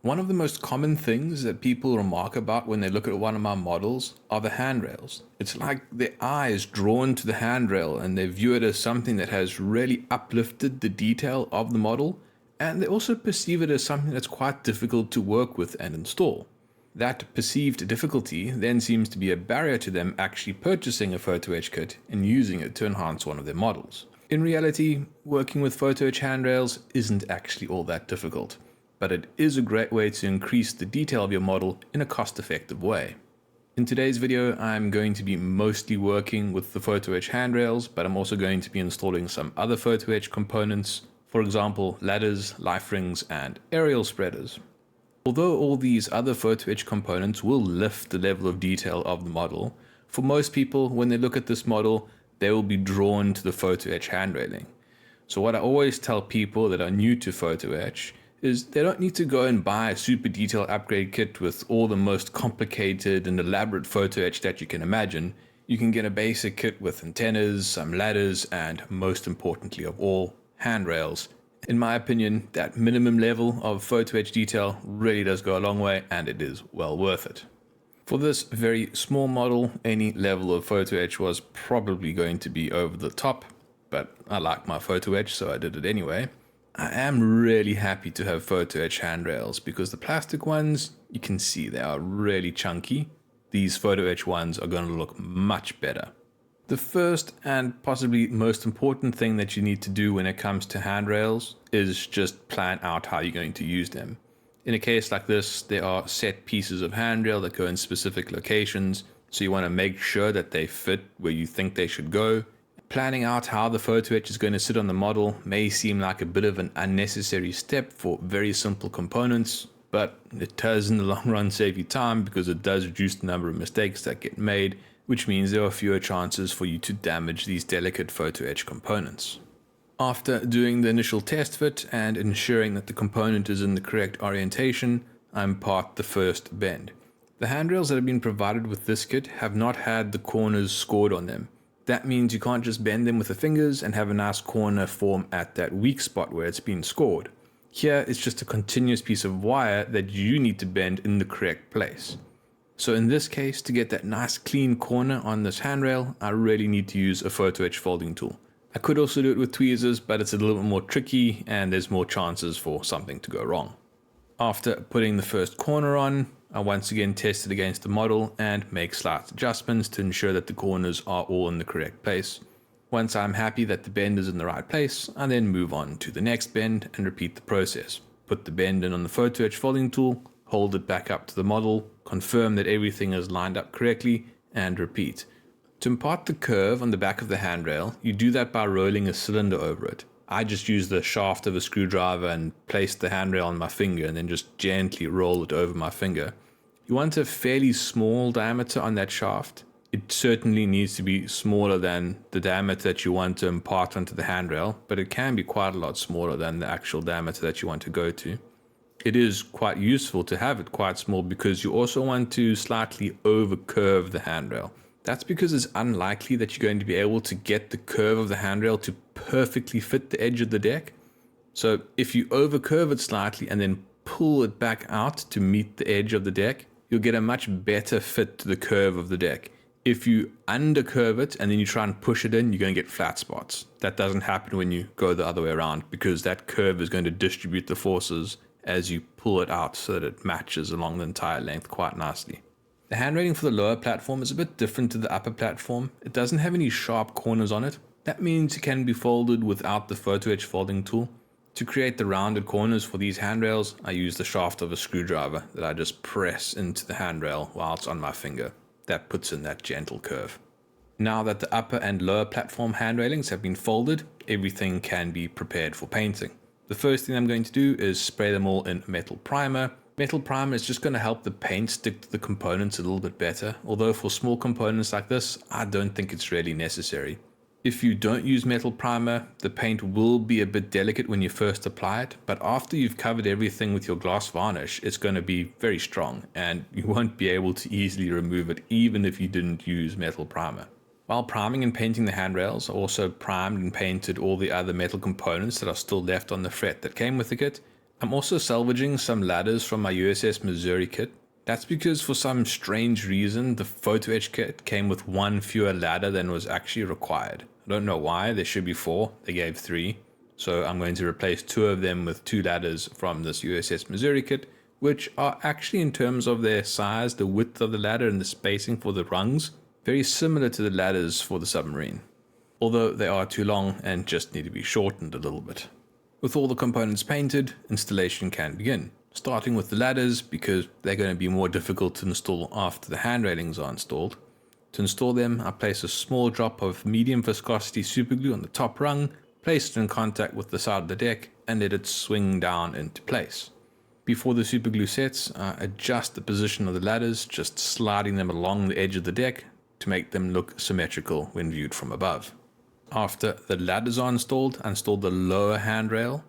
One of the most common things that people remark about when they look at one of my models are the handrails. It's like their eye is drawn to the handrail and they view it as something that has really uplifted the detail of the model, and they also perceive it as something that's quite difficult to work with and install. That perceived difficulty then seems to be a barrier to them actually purchasing a Photo-etch kit and using it to enhance one of their models. In reality, working with Photo-etch handrails isn't actually all that difficult, but it is a great way to increase the detail of your model in a cost-effective way. In today's video, I'm going to be mostly working with the Photo-etch handrails, but I'm also going to be installing some other Photo-etch components, for example, ladders, life rings, and aerial spreaders. Although all these other Photo-etch components will lift the level of detail of the model, for most people, when they look at this model, they will be drawn to the Photo-etch hand railing. So what I always tell people that are new to Photo-etch is they don't need to go and buy a super detailed upgrade kit with all the most complicated and elaborate Photo-etch that you can imagine. You can get a basic kit with antennas, some ladders, and most importantly of all, handrails. In my opinion, that minimum level of Photo-etch detail really does go a long way, and it is well worth it. For this very small model, any level of Photo-etch was probably going to be over the top, but I like my Photo-etch, so I did it anyway. I am really happy to have Photo-etch handrails because the plastic ones, you can see they are really chunky. These Photo-etch ones are going to look much better. The first and possibly most important thing that you need to do when it comes to handrails is just plan out how you're going to use them. In a case like this, there are set pieces of handrail that go in specific locations, so you want to make sure that they fit where you think they should go. Planning out how the Photo-etch is going to sit on the model may seem like a bit of an unnecessary step for very simple components, but it does in the long run save you time because it does reduce the number of mistakes that get made, which means there are fewer chances for you to damage these delicate Photo-etch components. After doing the initial test fit and ensuring that the component is in the correct orientation, I impart the first bend. The handrails that have been provided with this kit have not had the corners scored on them. That means you can't just bend them with the fingers and have a nice corner form at that weak spot where it's been scored. Here it's just a continuous piece of wire that you need to bend in the correct place. So in this case, to get that nice clean corner on this handrail, I really need to use a Photo-etch folding tool. I could also do it with tweezers, but it's a little bit more tricky and there's more chances for something to go wrong. After putting the first corner on, I once again test it against the model and make slight adjustments to ensure that the corners are all in the correct place. Once I'm happy that the bend is in the right place, I then move on to the next bend and repeat the process. Put the bend in on the Photo-etch folding tool, hold it back up to the model, confirm that everything is lined up correctly, and repeat. To impart the curve on the back of the handrail, you do that by rolling a cylinder over it. I just use the shaft of a screwdriver and place the handrail on my finger and then just gently roll it over my finger. You want a fairly small diameter on that shaft. It certainly needs to be smaller than the diameter that you want to impart onto the handrail, but it can be quite a lot smaller than the actual diameter that you want to go to. It is quite useful to have it quite small because you also want to slightly over curve the handrail. That's because it's unlikely that you're going to be able to get the curve of the handrail to perfectly fit the edge of the deck. So if you over curve it slightly and then pull it back out to meet the edge of the deck, you'll get a much better fit to the curve of the deck. If you undercurve it and then you try and push it in, you're going to get flat spots. That doesn't happen when you go the other way around because that curve is going to distribute the forces as you pull it out so that it matches along the entire length quite nicely. The hand railing for the lower platform is a bit different to the upper platform. It doesn't have any sharp corners on it. That means it can be folded without the Photo-etch folding tool. To create the rounded corners for these handrails, I use the shaft of a screwdriver that I just press into the handrail while it's on my finger. That puts in that gentle curve. Now that the upper and lower platform hand railings have been folded, everything can be prepared for painting. The first thing I'm going to do is spray them all in metal primer. Metal primer is just going to help the paint stick to the components a little bit better, although for small components like this, I don't think it's really necessary. If you don't use metal primer, the paint will be a bit delicate when you first apply it, but after you've covered everything with your gloss varnish, it's going to be very strong and you won't be able to easily remove it even if you didn't use metal primer. While priming and painting the handrails, I also primed and painted all the other metal components that are still left on the fret that came with the kit. I'm also salvaging some ladders from my USS Missouri kit. That's because for some strange reason, the Photo-etch kit came with one fewer ladder than was actually required. I don't know why, there should be 4, they gave 3. So I'm going to replace 2 of them with 2 ladders from this USS Missouri kit, which are actually, in terms of their size, the width of the ladder and the spacing for the rungs, very similar to the ladders for the submarine. Although they are too long and just need to be shortened a little bit. With all the components painted, installation can begin, starting with the ladders because they're going to be more difficult to install after the hand railings are installed. To install them, I place a small drop of medium viscosity superglue on the top rung, place it in contact with the side of the deck, and let it swing down into place. Before the superglue sets, I adjust the position of the ladders, just sliding them along the edge of the deck to make them look symmetrical when viewed from above. After the ladders are installed, I install the lower handrail.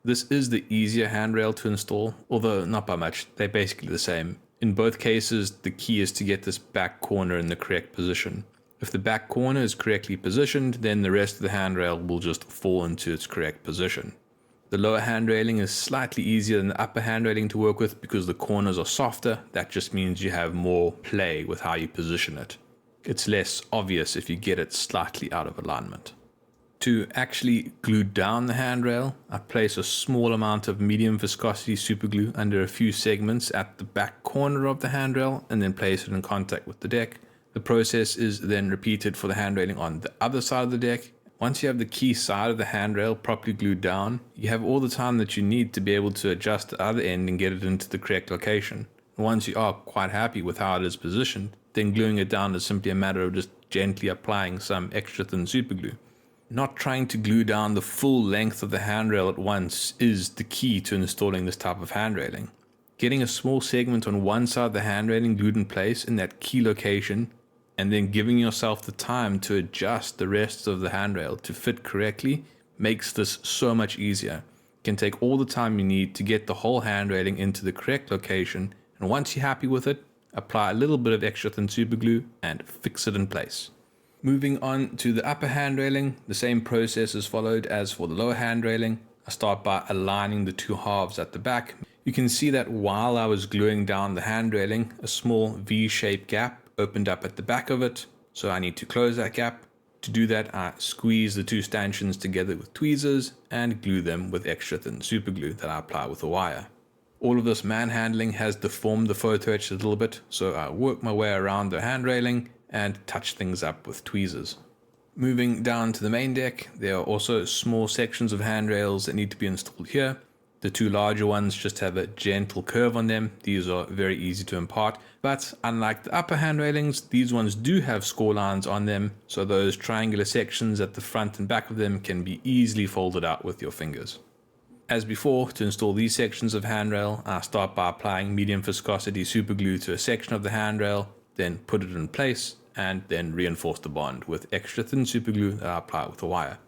This is the easier handrail to install, although not by much, they're basically the same. In both cases, the key is to get this back corner in the correct position. If the back corner is correctly positioned, then the rest of the handrail will just fall into its correct position. The lower hand railing is slightly easier than the upper hand railing to work with because the corners are softer. That just means you have more play with how you position it. It's less obvious if you get it slightly out of alignment. To actually glue down the handrail, I place a small amount of medium viscosity superglue under a few segments at the back corner of the handrail and then place it in contact with the deck. The process is then repeated for the hand railing on the other side of the deck. Once you have the key side of the handrail properly glued down, you have all the time that you need to be able to adjust the other end and get it into the correct location. And once you are quite happy with how it is positioned, then gluing it down is simply a matter of just gently applying some extra thin superglue. Not trying to glue down the full length of the handrail at once is the key to installing this type of hand railing. Getting a small segment on one side of the hand railing glued in place in that key location, and then giving yourself the time to adjust the rest of the handrail to fit correctly makes this so much easier. You can take all the time you need to get the whole hand railing into the correct location, and once you're happy with it, apply a little bit of extra thin superglue and fix it in place. Moving on to the upper hand railing, the same process is followed as for the lower hand railing. I start by aligning the 2 halves at the back. You can see that while I was gluing down the hand railing, a small V-shaped gap opened up at the back of it, so I need to close that gap. To do that, I squeeze the 2 stanchions together with tweezers and glue them with extra thin superglue that I apply with a wire. All of this manhandling has deformed the Photo-etch a little bit, so I work my way around the hand railing and touch things up with tweezers. Moving down to the main deck, there are also small sections of handrails that need to be installed here. The 2 larger ones just have a gentle curve on them. These are very easy to impart, but unlike the upper hand railings, these ones do have score lines on them, so those triangular sections at the front and back of them can be easily folded out with your fingers. As before, to install these sections of handrail, I start by applying medium viscosity superglue to a section of the handrail, then put it in place, and then reinforce the bond with extra thin superglue that I apply with a wire.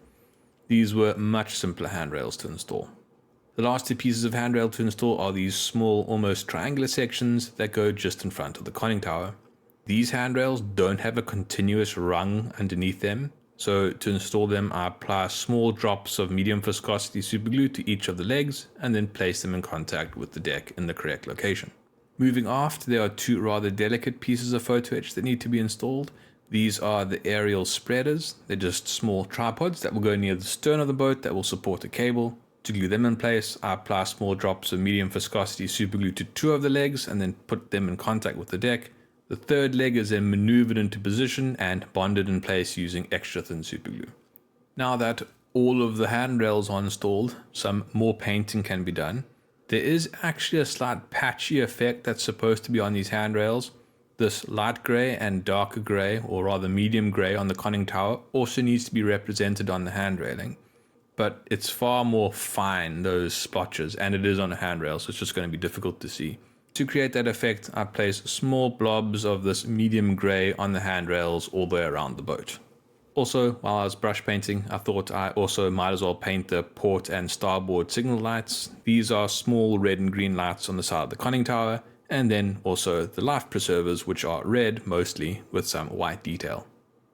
These were much simpler handrails to install. The last 2 pieces of handrail to install are these small, almost triangular sections that go just in front of the conning tower. These handrails don't have a continuous rung underneath them, so to install them I apply small drops of medium viscosity superglue to each of the legs and then place them in contact with the deck in the correct location. Moving aft, there are 2 rather delicate pieces of Photo-etch that need to be installed. These are the aerial spreaders. They're just small tripods that will go near the stern of the boat that will support a cable. To glue them in place, I apply small drops of medium viscosity superglue to 2 of the legs and then put them in contact with the deck. The 3rd leg is then maneuvered into position and bonded in place using extra thin superglue. Now that all of the handrails are installed, some more painting can be done. There is actually a slight patchy effect that's supposed to be on these handrails. This light grey and darker grey, or rather medium grey on the conning tower, also needs to be represented on the hand railing. But it's far more fine, those splotches, and it is on a handrail, so it's just going to be difficult to see. To create that effect, I place small blobs of this medium grey on the handrails all the way around the boat. Also, while I was brush painting, I thought I also might as well paint the port and starboard signal lights. These are small red and green lights on the side of the conning tower, and then also the life preservers, which are red mostly with some white detail.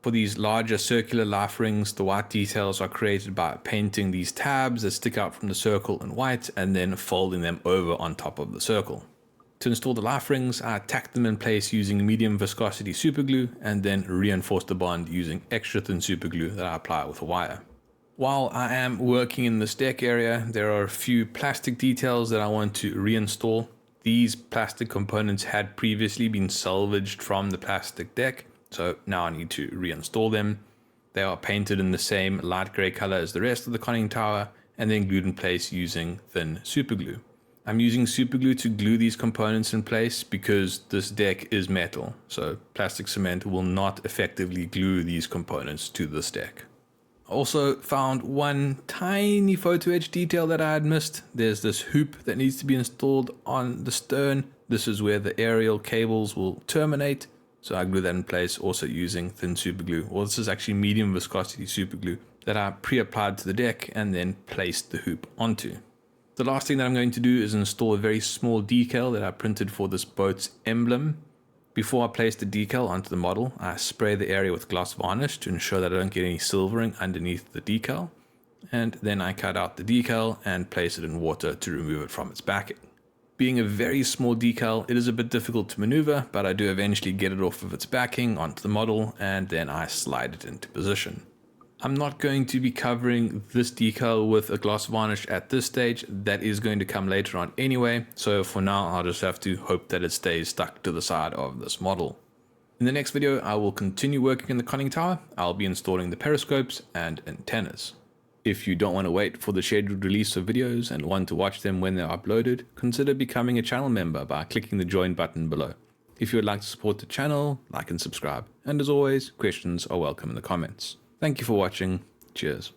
For these larger circular life rings, the white details are created by painting these tabs that stick out from the circle in white and then folding them over on top of the circle. To install the life rings, I tack them in place using medium viscosity superglue and then reinforce the bond using extra thin superglue that I apply with a wire. While I am working in this deck area, there are a few plastic details that I want to reinstall. These plastic components had previously been salvaged from the plastic deck, so now I need to reinstall them. They are painted in the same light grey color as the rest of the conning tower and then glued in place using thin superglue. I'm using superglue to glue these components in place because this deck is metal, so plastic cement will not effectively glue these components to this deck. I also found one tiny photo etch detail that I had missed. There's this hoop that needs to be installed on the stern. This is where the aerial cables will terminate. So I glue that in place also using thin superglue, or this is actually medium viscosity superglue that I pre-applied to the deck and then placed the hoop onto. The last thing that I'm going to do is install a very small decal that I printed for this boat's emblem. Before I place the decal onto the model, I spray the area with gloss varnish to ensure that I don't get any silvering underneath the decal. And then I cut out the decal and place it in water to remove it from its backing. Being a very small decal, it is a bit difficult to maneuver, but I do eventually get it off of its backing onto the model and then I slide it into position. I'm not going to be covering this decal with a gloss varnish at this stage. That is going to come later on anyway, so for now I'll just have to hope that it stays stuck to the side of this model. In the next video, I will continue working in the conning tower. I'll be installing the periscopes and antennas. If you don't want to wait for the scheduled release of videos and want to watch them when they're uploaded, consider becoming a channel member by clicking the join button below. If you would like to support the channel, like and subscribe. And as always, questions are welcome in the comments. Thank you for watching. Cheers.